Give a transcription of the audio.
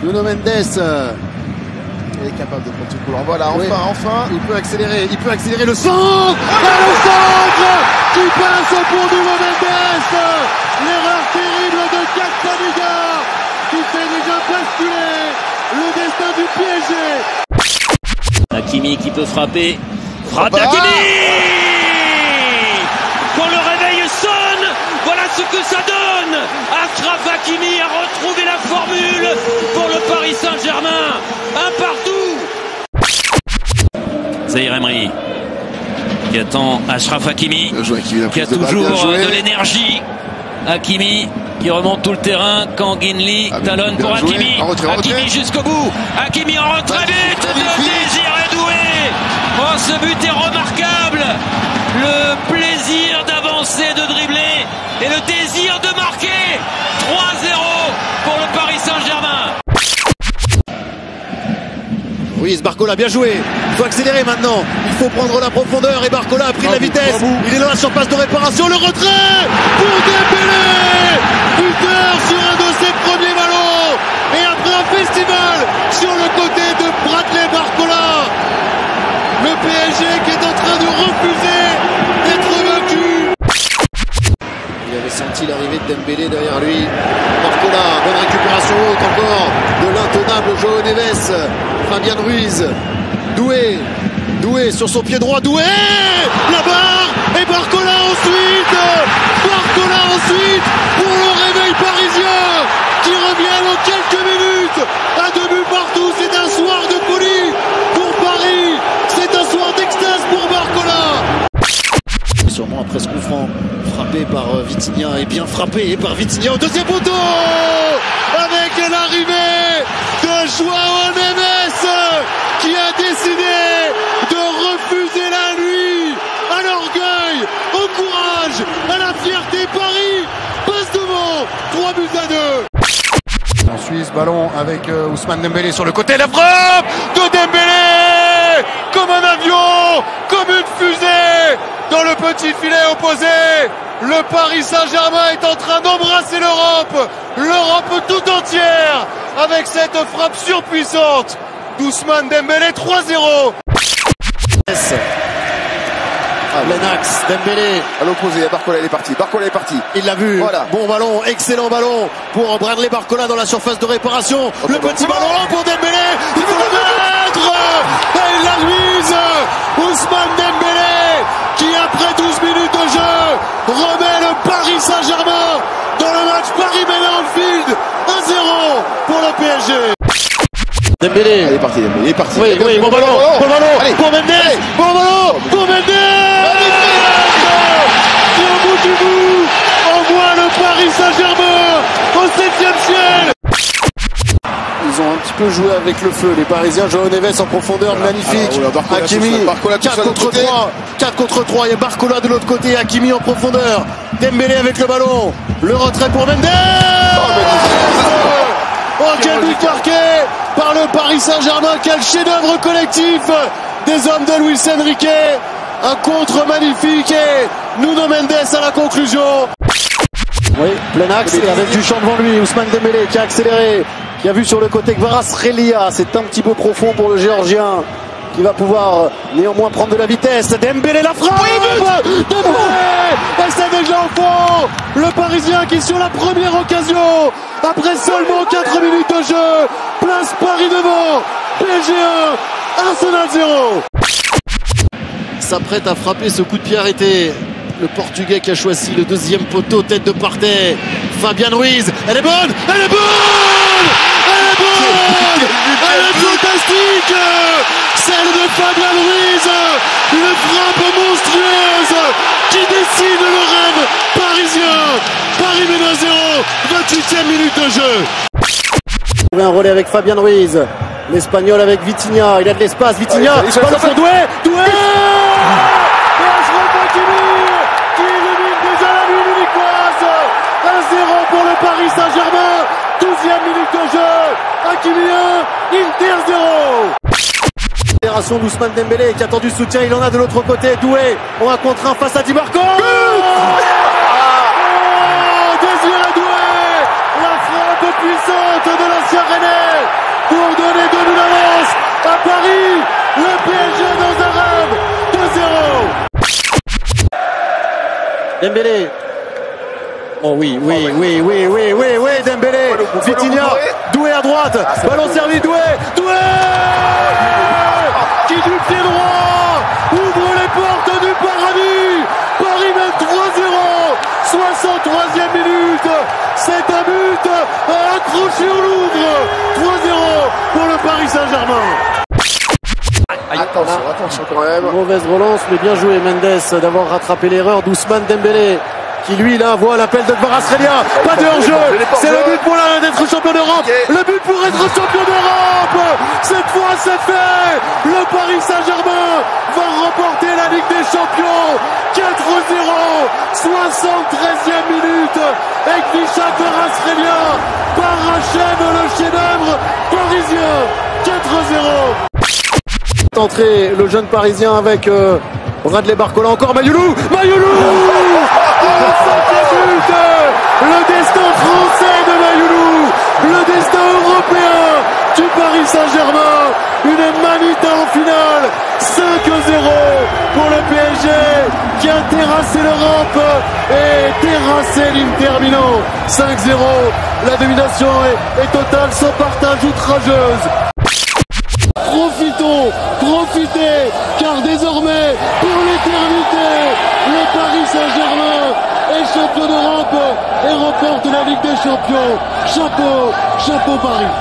Nuno Mendes. Il est capable de prendre ce couloir. Voilà, enfin. Il peut accélérer le centre. Le centre qui passe pour Nuno Mendes. L'erreur terrible de Castaneja qui fait déjà basculer le destin du PSG. Hakimi qui peut frapper. Frappe d'Hakimi. Quand le réveil sonne, voilà ce que ça donne. Achraf Hakimi a retrouvé la formule pour le Paris Saint-Germain. Un partout. Zahir Emery qui attend Achraf Hakimi, qui a toujours de l'énergie. Hakimi qui remonte tout le terrain. Kanginli talonne pour Hakimi. Hakimi jusqu'au bout. Hakimi en retrait. But de Désiré Doué. Oh, ce but est remarquable. Le plaisir d'avancer, de dribbler et le désir de marquer. 3-0 pour le Paris Saint-Germain. Ruiz, Barcola, bien joué. Il faut accélérer maintenant. Il faut prendre la profondeur et Barcola a pris la vitesse. Il est dans la surface de réparation. Le retrait pour Dembélé. Buteur sur un de ses premiers ballons. Et après un festival sur le côté de Bradley Barcola. Le PSG qui est en train de refuser d'être vaincu. Il avait senti l'arrivée de Dembélé derrière lui. Barcola, bonne récupération haute encore de l'intenable João Neves. Fabian Ruiz. Doué sur son pied droit. Doué, la barre et Barcola ensuite. Pour le réveil parisien qui revient dans quelques minutes. À 2 buts partout, c'est un soir de folie pour Paris. C'est un soir d'extase pour Barcola. Sûrement après ce coup franc frappé par Vitinha et bien frappé par Vitinha au deuxième poteau avec l'arrivée de João Neves qui a décidé de refuser la nuit à l'orgueil, au courage, à la fierté. Paris passe devant 3-2. En Suisse, ballon avec Ousmane Dembélé sur le côté, la frappe de Dembélé comme un avion, comme une fusée dans le petit filet opposé. Le Paris Saint-Germain est en train d'embrasser l'Europe tout entière avec cette frappe surpuissante d'Ousmane Dembélé. 3-0. Lenax, Dembélé à l'opposé, Barcola est parti. Il l'a vu, voilà. Bon ballon, excellent ballon pour Bradley Barcola dans la surface de réparation. Le petit ballon pour Dembélé, il faut le mettre et il la mise. Ousmane Dembélé qui après 12 minutes de jeu remet le Paris Saint-Germain dans le match Paris-Anfield. 1-0 pour le PSG. Dembélé. Il est parti. Oui, bon ballon pour Mendes. Bon ballon pour Mendes. Et au bout du bout, on voit le Paris Saint-Germain au 7e ciel. Ils ont un petit peu joué avec le feu, les Parisiens. João Neves en profondeur, magnifique. Hakimi, 4 contre 3. Il y a Barcola de l'autre côté, Hakimi en profondeur. Dembélé avec le ballon. Le retrait pour Mendes. Oh, quel but marqué par le Paris Saint-Germain. Quel chef-d'œuvre collectif des hommes de Luis Enrique. Un contre magnifique et Nuno Mendes à la conclusion. Oui, plein axe et avec du champ devant lui. Ousmane Dembélé qui a accéléré, qui a vu sur le côté Kvaratskhelia. C'est un petit peu profond pour le Géorgien qui va pouvoir néanmoins prendre de la vitesse. Dembélé, la frappe. Dembélé, et c'est déjà au fond. Le Parisien qui sur la première occasion, après seulement 4 minutes de jeu, place Paris devant. PSG 1, Arsenal 0. S'apprête à frapper ce coup de pied arrêté. Le Portugais qui a choisi le deuxième poteau, tête de Partey. Fabian Ruiz, elle est bonne. Elle est fantastique. Celle de Fabian Ruiz, une frappe monstrueuse qui décide le rêve parisien. Paris mène 1-0, 28e minute de jeu. Un relais avec Fabian Ruiz, l'Espagnol avec Vitinha, il a de l'espace, Vitinha, ballon pour Doué. Qui élimine déjà la nuit munichoise. 1-0 pour le Paris Saint-Germain, 12e minute de jeu. Hakimi 1, Inter 0. Fédération d'Ousmane Dembélé qui a tendu soutien, il en a de l'autre côté. Doué, on a contre un face à Di Marco. Désiré Doué, la frappe puissante de l'ancien Rennais pour donner 2 buts d'avance à Paris. Le PSG dans un rêve. 2-0. Dembélé. Oh oui, Dembélé. Vitinha, Doué à droite. Ballon servi, Doué. Qui du pied droit ouvre les portes du paradis. Paris mène 3-0. 63e minute. C'est un but accroché au Louvre. 3-0 pour le Paris Saint-Germain. Attention quand même. Mauvaise relance, mais bien joué Mendes d'avoir rattrapé l'erreur d'Ousmane Dembélé. Qui lui là voit l'appel de Kvaratskhelia. Pas de hors-jeu. C'est le but pour d'être champion d'Europe. Le but pour être champion d'Europe. Cette fois c'est fait. Le Paris Saint-Germain va remporter la Ligue des Champions. 4-0. 73e minute. Et Kvisha Kvaratskhelia parachève le chef-d'œuvre parisien. 4-0. Entrée le jeune parisien avec Bradley Barcola, encore Mayoulou. Le 5e but. Le destin français de Mayoulou, le destin européen du Paris Saint-Germain. Une manita en finale. 5-0 pour le PSG qui a terrassé l'Europe et terrassé l'Inter Milan. 5-0. La domination est totale, sans partage outrageuse. Profitez, car désormais, pour l'éternité, le Paris Saint-Germain est champion d'Europe et remporte la Ligue des Champions. Chapeau Paris.